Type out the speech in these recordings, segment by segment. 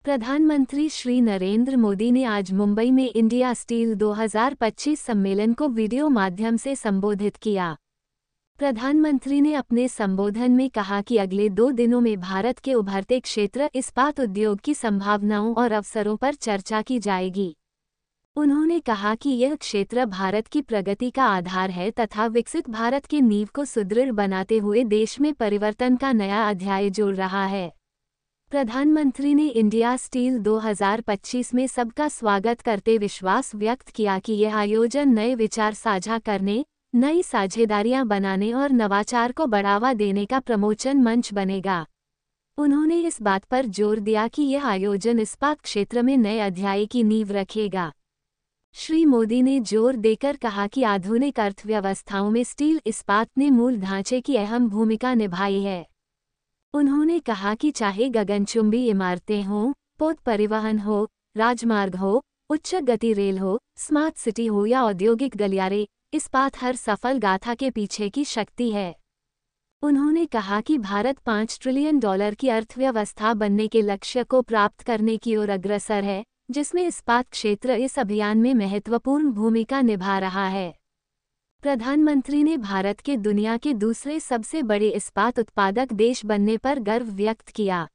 प्रधानमंत्री श्री नरेंद्र मोदी ने आज मुंबई में इंडिया स्टील 2025 सम्मेलन को वीडियो माध्यम से संबोधित किया। प्रधानमंत्री ने अपने संबोधन में कहा कि अगले 2 दिनों में भारत के उभरते क्षेत्र इस्पात उद्योग की संभावनाओं और अवसरों पर चर्चा की जाएगी। उन्होंने कहा कि यह क्षेत्र भारत की प्रगति का आधार है तथा विकसित भारत की नींव को सुदृढ़ बनाते हुए देश में परिवर्तन का नया अध्याय जोड़ रहा है। प्रधानमंत्री ने इंडिया स्टील 2025 में सबका स्वागत करते विश्वास व्यक्त किया कि यह आयोजन नए विचार साझा करने, नई साझेदारियां बनाने और नवाचार को बढ़ावा देने का प्रमोशन मंच बनेगा। उन्होंने इस बात पर जोर दिया कि यह आयोजन इस्पात क्षेत्र में नए अध्याय की नींव रखेगा। श्री मोदी ने जोर देकर कहा कि आधुनिक अर्थव्यवस्थाओं में स्टील इस्पात ने मूल ढांचे की अहम भूमिका निभाई है। उन्होंने कहा कि चाहे गगनचुंबी इमारतें हों, पोत परिवहन हो, राजमार्ग हो, उच्च गति रेल हो, स्मार्ट सिटी हो या औद्योगिक गलियारे, इस्पात हर सफल गाथा के पीछे की शक्ति है। उन्होंने कहा कि भारत $5 ट्रिलियन की अर्थव्यवस्था बनने के लक्ष्य को प्राप्त करने की ओर अग्रसर है, जिसमें इस्पात क्षेत्र इस अभियान में महत्वपूर्ण भूमिका निभा रहा है। प्रधानमंत्री ने भारत के दुनिया के दूसरे सबसे बड़े इस्पात उत्पादक देश बनने पर गर्व व्यक्त किया।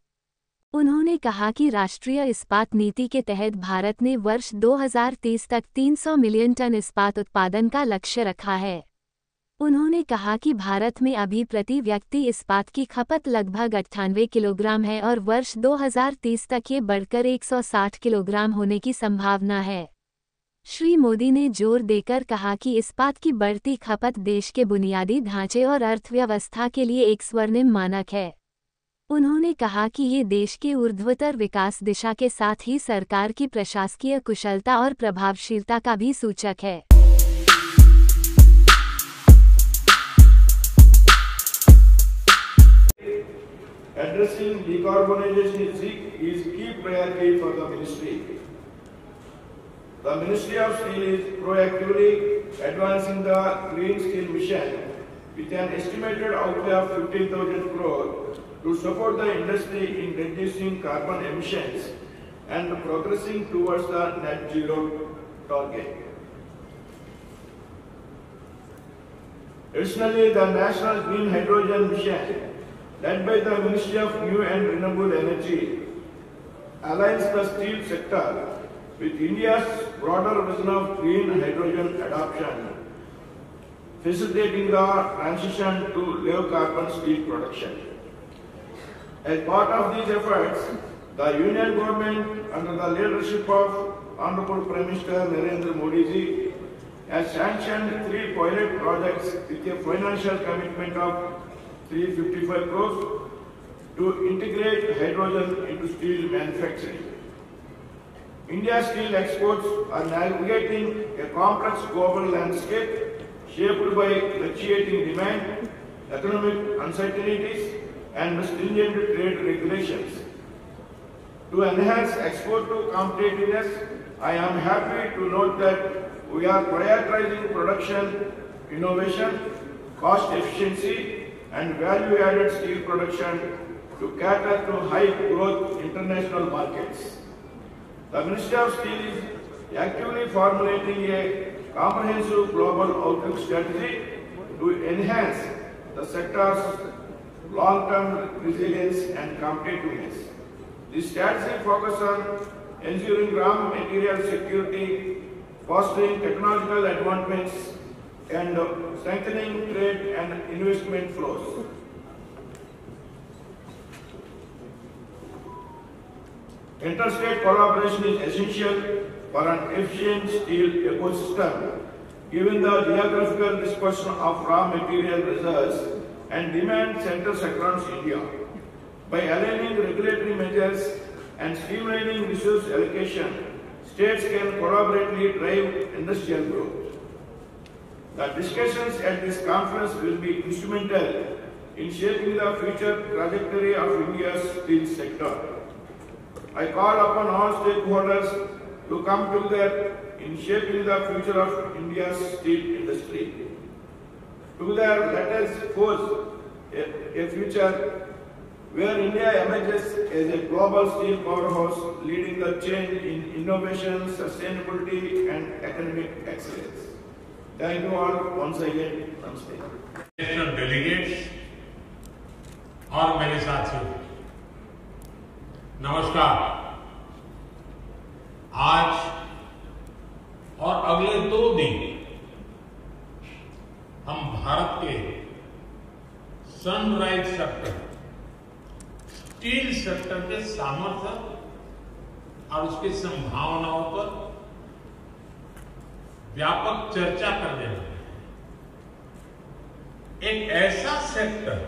उन्होंने कहा कि राष्ट्रीय इस्पात नीति के तहत भारत ने वर्ष 2030 तक 300 मिलियन टन इस्पात उत्पादन का लक्ष्य रखा है। उन्होंने कहा कि भारत में अभी प्रति व्यक्ति इस्पात की खपत लगभग 98 किलोग्राम है और वर्ष 2030 तक ये बढ़कर 160 किलोग्राम होने की संभावना है। श्री मोदी ने जोर देकर कहा कि इस्पात की बढ़ती खपत देश के बुनियादी ढांचे और अर्थव्यवस्था के लिए एक स्वर्णिम मानक है। उन्होंने कहा कि ये देश के ऊर्ध्वतर विकास दिशा के साथ ही सरकार की प्रशासकीय कुशलता और प्रभावशीलता का भी सूचक है। Addressing decarbonization is key priority for the ministry. The Ministry of Steel is proactively advancing the Green Steel Mission with an estimated outlay of 15,000 crore to support the industry in reducing carbon emissions and progressing towards the net zero target. Additionally, the National Green Hydrogen Mission, led by the Ministry of New and Renewable Energy, aligns the steel sector with India's broader vision of green hydrogen adoption, facilitating the transition to low carbon steel production. As part of these efforts, the Union Government, under the leadership of Honorable Prime Minister Narendra Modi ji, has sanctioned 3 pilot projects with a financial commitment of 355 crores to integrate hydrogen into steel manufacturing. India's steel exports are navigating a complex global landscape shaped by fluctuating demand, economic uncertainties, and stringent trade regulations. To enhance export to competitiveness, I am happy to note that we are prioritizing production, innovation, cost efficiency, and value-added steel production to cater to high-growth international markets. The Ministry of Steel is actively formulating a comprehensive global outlook strategy to enhance the sector's long-term resilience and competitiveness. This strategy focuses on ensuring raw material security, fostering technological advancements, and strengthening trade and investment flows. Interstate collaboration is essential for an efficient steel ecosystem, given the geographical dispersion of raw material reserves and demand centers across India. By aligning regulatory measures and streamlining resource allocation, states can collaboratively drive industrial growth. The discussions at this conference will be instrumental in shaping the future trajectory of India's steel sector. I call upon all stakeholders to come together in shaping the future of India's steel industry. Together, let us forge a future where India emerges as a global steel powerhouse leading the change in innovation, sustainability and academic excellence. Thank you all once again. Namaste. National delegates और मेरे साथियों, नमस्कार। आज और अगले 2 दिन हम भारत के सनराइज सेक्टर, स्टील सेक्टर के सामर्थ्य और उसकी संभावनाओं पर व्यापक चर्चा करने लगे हैं। एक ऐसा सेक्टर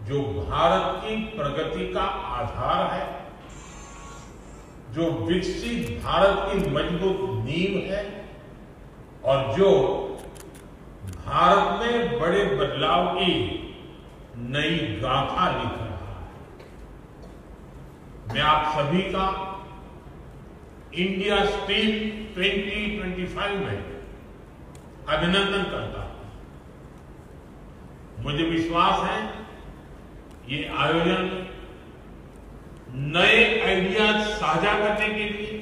जो भारत की प्रगति का आधार है, जो विकसित भारत की मजबूत नींव है और जो भारत में बड़े बदलाव की नई गाथा लिख रहा है। मैं आप सभी का इंडिया स्टील 2025 में अभिनंदन करता हूं। मुझे विश्वास है ये आयोजन नए आइडियाज साझा करने के लिए,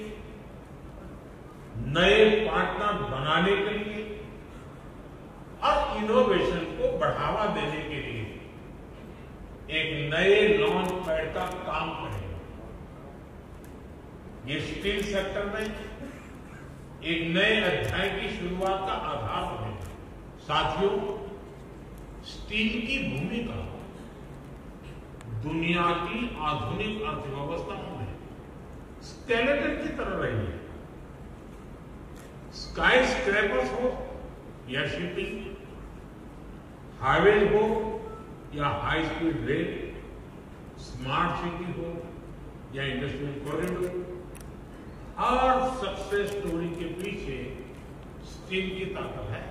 नए पार्टनर बनाने के लिए और इनोवेशन को बढ़ावा देने के लिए एक नए लॉन्च पैड का काम करेगा। ये स्टील सेक्टर में एक नए अध्याय की शुरुआत का आधार बनेगा। साथियों, स्टील की भूमिका दुनिया की आधुनिक अर्थव्यवस्थाओं में स्केलेटन की तरह रही है। स्काई स्क्रैपर्स हो या शिपिंग, हाईवे हो या high speed rail, smart city हो या इंडस्ट्रियल कॉरिडोर, हर सक्सेस स्टोरी के पीछे स्टील की ताकत है।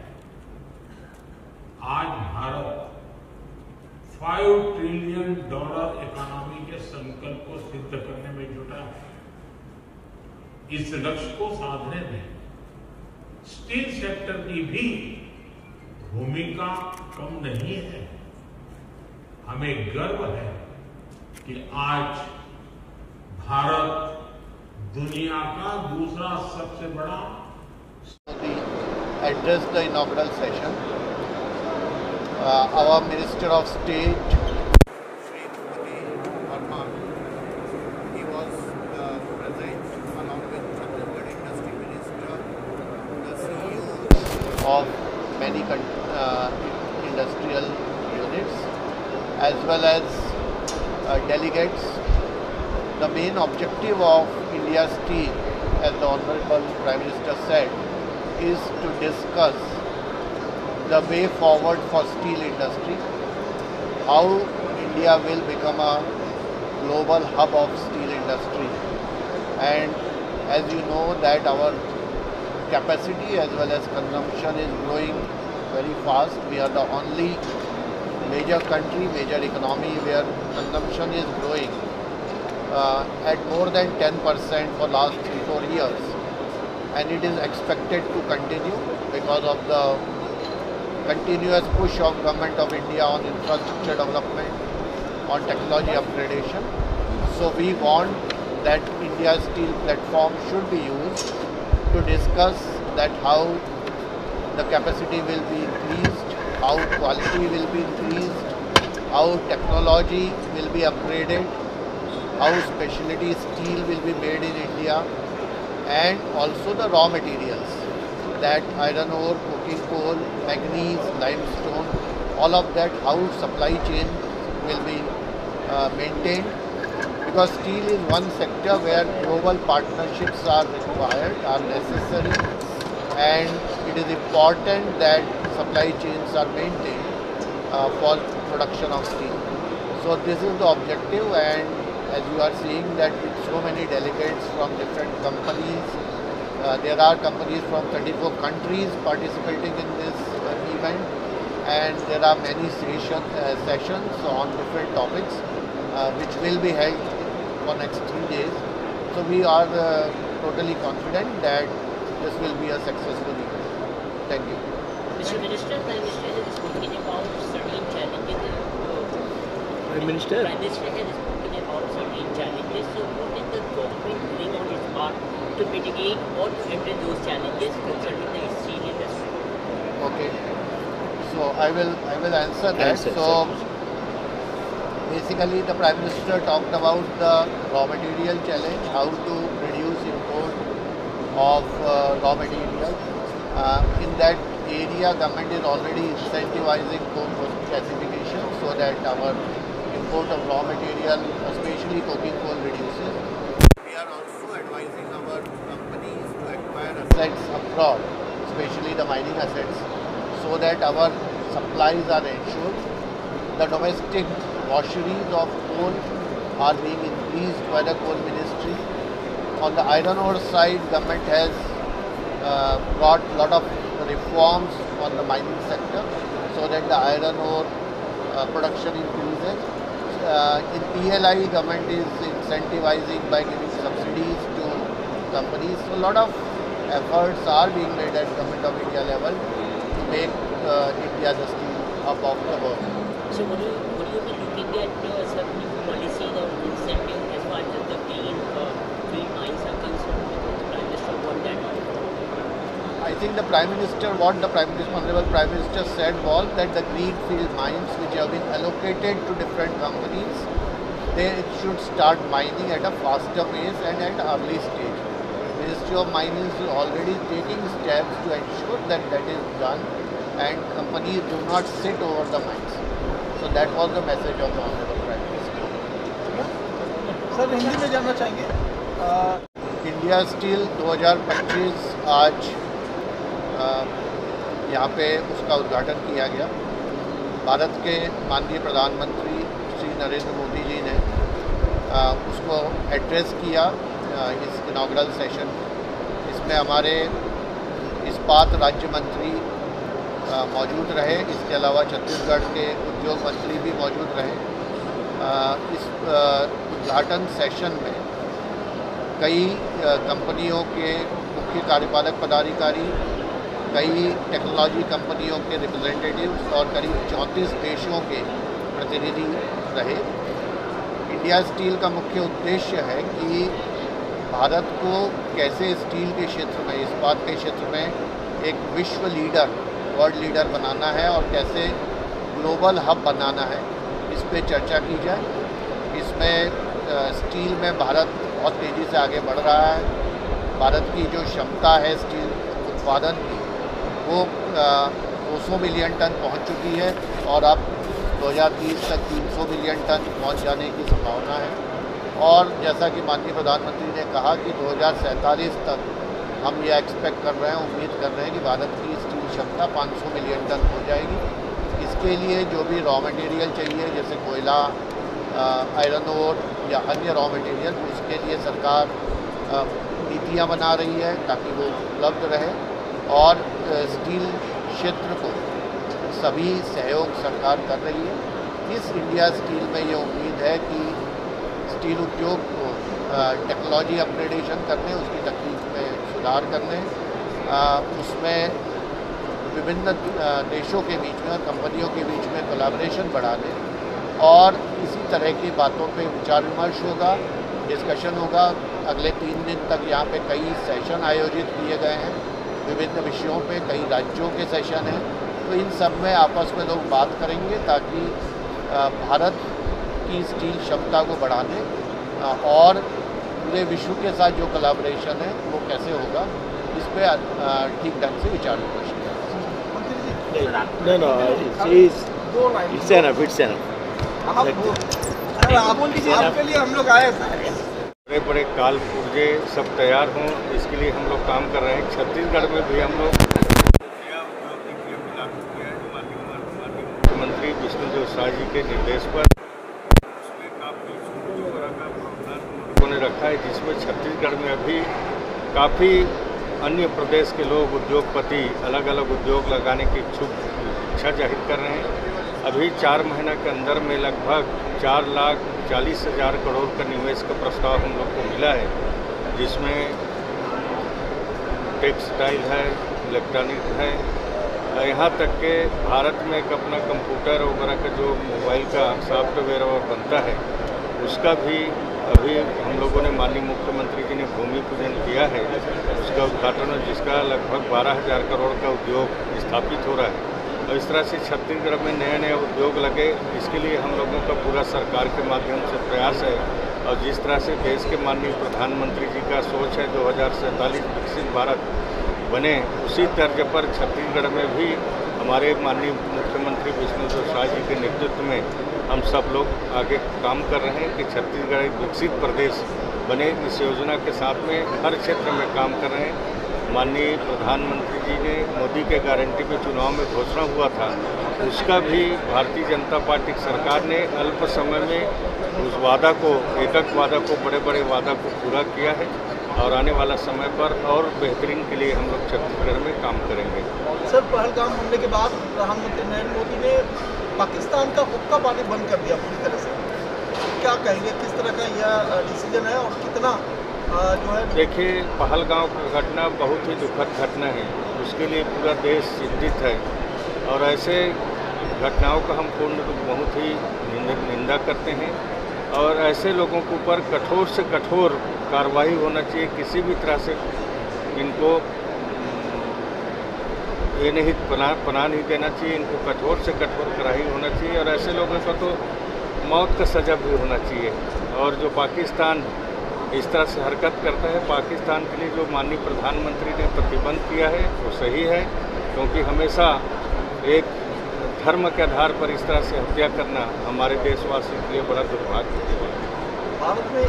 आज भारत $5 ट्रिलियन इकोनॉमी के संकल्प को सिद्ध करने में जुटा है। इस लक्ष्य को साधने में स्टील सेक्टर की भी भूमिका कम नहीं है। हमें गर्व है कि आज भारत दुनिया का दूसरा सबसे बड़ा address the inaugural session. Our Minister of State, Shri Modi Verma, he was present along with Chhattisgarh Industry Minister, the CEOs of many industrial units, as well as delegates. The main objective of India Steel, as the Honorable Prime Minister said, is to discuss the way forward for steel industry, how India will become a global hub of steel industry. And as you know that our capacity as well as consumption is growing very fast. We are the only major country, major economy where consumption is growing at more than 10% for last 3-4 years, and it is expected to continue because of the continuous push of Government of India on infrastructure development, on technology upgradation. So we want that India Steel platform should be used to discuss that how the capacity will be increased, how quality will be increased, how technology will be upgraded, how specialty steel will be made in India, and also the raw materials, that iron ore, coking coal, manganese, limestone, all of that, how supply chain will be maintained, because steel is one sector where global partnerships are required, are necessary, and it is important that supply chains are maintained for production of steel. So this is the objective, and as you are seeing that with so many delegates from different companies, there are companies from 34 countries participating in this event, and there are many sessions on different topics which will be held for next 3 days. So we are totally confident that this will be a successful event. Thank you. Mr. Minister, Prime Minister has spoken about certain challenges Prime Minister? Prime Minister has spoken about certain challenges. So what is the government doing on its part to mitigate or to address those challenges concerning the steel industry? Okay. So I will answer that. Answer, So basically the Prime Minister talked about the raw material challenge, how to reduce import of raw material. In that area, government is already incentivizing coal gasification so that our import of raw material, especially coking coal, reduces. We are also advising our companies to acquire assets abroad, especially the mining assets, so that our supplies are ensured. The domestic washeries of coal are being increased by the Coal Ministry. On the iron ore side, government has brought a lot of reforms on the mining sector so that the iron ore production increases. In PLI, government is incentivizing by giving subsidies to companies. So a lot of efforts are being made at Government of India level to make India the steel hub of the world. So would you be looking at some new policies or incentives as far as the green mines are concerned? The Prime Minister want that? I think the Prime Minister, what the Honorable Prime Minister said was that the greenfield mines which have been allocated to different companies, they should start mining at a faster pace and at early stage. Ministry of Mines is already taking steps to ensure that that is done and companies do not sit over the mines. So that was the message of the Honorable Prime Minister. Sir Hindi में जानना चाहेंगे India steel 2025 आज यहाँ पे उसका उद्घाटन किया गया। भारत के माननीय प्रधानमंत्री श्री नरेंद्र मोदी जी ने उसको एड्रेस किया इस इनॉग्रल सेशन। इसमें हमारे इस्पात राज्य मंत्री मौजूद रहे, इसके अलावा छत्तीसगढ़ के उद्योग मंत्री भी मौजूद रहे। इस उद्घाटन सेशन में कई कंपनियों के मुख्य कार्यपालक पदाधिकारी, कई टेक्नोलॉजी कंपनियों के रिप्रेजेंटेटिव्स और करीब 34 देशों के प्रतिनिधि रहे। इंडिया स्टील का मुख्य उद्देश्य है कि भारत को कैसे स्टील के क्षेत्र में, इस्पात के क्षेत्र में एक विश्व लीडर, वर्ल्ड लीडर बनाना है और कैसे ग्लोबल हब बनाना है, इस पे चर्चा की जाए। इसमें स्टील में भारत बहुत तेज़ी से आगे बढ़ रहा है। भारत की जो क्षमता है स्टील उत्पादन की, वो 200 मिलियन टन पहुंच चुकी है और अब 2030 तक 300 मिलियन टन पहुंच जाने की संभावना है। और जैसा कि माननीय प्रधानमंत्री ने कहा कि 2047 तक हम ये एक्सपेक्ट कर रहे हैं, उम्मीद कर रहे हैं कि भारत की स्टील क्षमता 500 मिलियन टन हो जाएगी। इसके लिए जो भी रॉ मटेरियल चाहिए, जैसे कोयला, आयरन ओर या अन्य रॉ मटेरियल, उसके लिए सरकार नीतियाँ बना रही है ताकि वो उपलब्ध रहे और स्टील क्षेत्र को सभी सहयोग सरकार कर रही है। इस इंडिया स्टील में ये उम्मीद है कि स्टील उद्योग को टेक्नोलॉजी अपग्रेडेशन करने, उसकी तकनीक में सुधार करने, उसमें विभिन्न देशों के बीच में और कंपनियों के बीच में कोलैबोरेशन बढ़ाने और इसी तरह की बातों पे विचार विमर्श होगा, डिस्कशन होगा। अगले 3 दिन तक यहाँ पे कई सेशन आयोजित किए गए हैं विभिन्न विषयों पे, कई राज्यों के सेशन हैं। तो इन सब में आपस में लोग बात करेंगे ताकि भारत की स्टील क्षमता को बढ़ाने और पूरे विश्व के साथ जो कोलैबोरेशन है वो कैसे होगा, इस पे ठीक ढंग से विचार विमर्श किया। No, it's enough. आपके लिए हम लोग आए बड़े बड़े काल पुर्जे सब तैयार हों, इसके लिए हम लोग काम कर रहे हैं। छत्तीसगढ़ में भी हम लोग मुख्यमंत्री विष्णुदेव साय जी के निर्देश पर उसमें काफ़ी लोगों ने रखा है, जिसमें छत्तीसगढ़ में अभी काफ़ी अन्य प्रदेश के लोग, उद्योगपति अलग अलग उद्योग लगाने की इच्छा जाहिर कर रहे हैं। अभी 4 महीना के अंदर में लगभग 4,40,000 करोड़ का निवेश का प्रस्ताव हम लोग को मिला है, जिसमें टेक्सटाइल है, इलेक्ट्रॉनिक है, यहाँ तक कि भारत में एक अपना कंप्यूटर वगैरह का जो मोबाइल का सॉफ्टवेयर और बनता है, उसका भी अभी हम लोगों ने माननीय मुख्यमंत्री जी ने भूमि पूजन किया है, उसका उद्घाटन, जिसका लगभग 12,000 करोड़ का उद्योग स्थापित हो रहा है। और इस तरह से छत्तीसगढ़ में नए नए उद्योग लगे, इसके लिए हम लोगों का पूरा सरकार के माध्यम से प्रयास है। और जिस तरह से देश के माननीय प्रधानमंत्री जी का सोच है 2047 विकसित भारत बने, उसी तर्ज पर छत्तीसगढ़ में भी हमारे माननीय मुख्यमंत्री विष्णुदेव साय जी के नेतृत्व में हम सब लोग आगे काम कर रहे हैं कि छत्तीसगढ़ एक विकसित प्रदेश बने। इस योजना के साथ में हर क्षेत्र में काम कर रहे हैं। माननीय प्रधानमंत्री जी ने मोदी के गारंटी पे चुनाव में घोषणा हुआ था, उसका भी भारतीय जनता पार्टी सरकार ने अल्प समय में उस वादा को, एकक वादा को, बड़े बड़े वादा को पूरा किया है। और आने वाला समय पर और बेहतरीन के लिए हम लोग छत्तीसगढ़ में काम करेंगे। सर, पहलगाम हमले के बाद प्रधानमंत्री नरेंद्र मोदी ने पाकिस्तान का हुक्का पानी बंद कर दिया पूरी तरह से। क्या कहेंगे, किस तरह का यह डिसीजन है और कितना जो है? देखिए, पहलगाम की घटना बहुत ही दुखद घटना है, उसके लिए पूरा देश चिंतित है। और ऐसे घटनाओं का हम पूर्ण रूप बहुत ही निंदा करते हैं। और ऐसे लोगों के ऊपर कठोर से कठोर कार्रवाई होना चाहिए। किसी भी तरह से इनको ये नहीं पनाह नहीं देना चाहिए, इनको कठोर से कठोर कार्रवाई होना चाहिए। और ऐसे लोगों को तो मौत का सजा भी होना चाहिए। और जो पाकिस्तान इस तरह से हरकत करता है, पाकिस्तान के लिए जो माननीय प्रधानमंत्री ने प्रतिबंध किया है वो सही है, क्योंकि हमेशा एक धर्म के आधार पर इस तरह से हत्या करना हमारे देशवासियों के लिए बड़ा दुर्भाग्य है। भारत में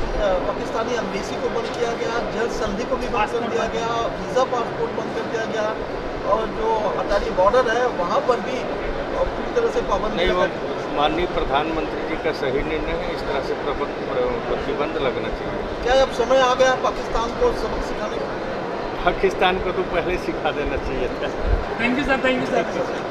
पाकिस्तानी एम्बेसी को बंद किया गया, जल संधि को भी बंद कर दिया गया, वीज़ा पासपोर्ट बंद कर दिया गया, और जो अटारी बॉर्डर है वहाँ पर भी पूरी तरह से पाबंदी नहीं, वो माननीय प्रधानमंत्री जी का सही निर्णय है। इस तरह से प्रतिबंध लगना चाहिए। क्या अब समय आ गया पाकिस्तान को सबक सिखाने का? पाकिस्तान को तो पहले सिखा देना चाहिए था। Thank you sir.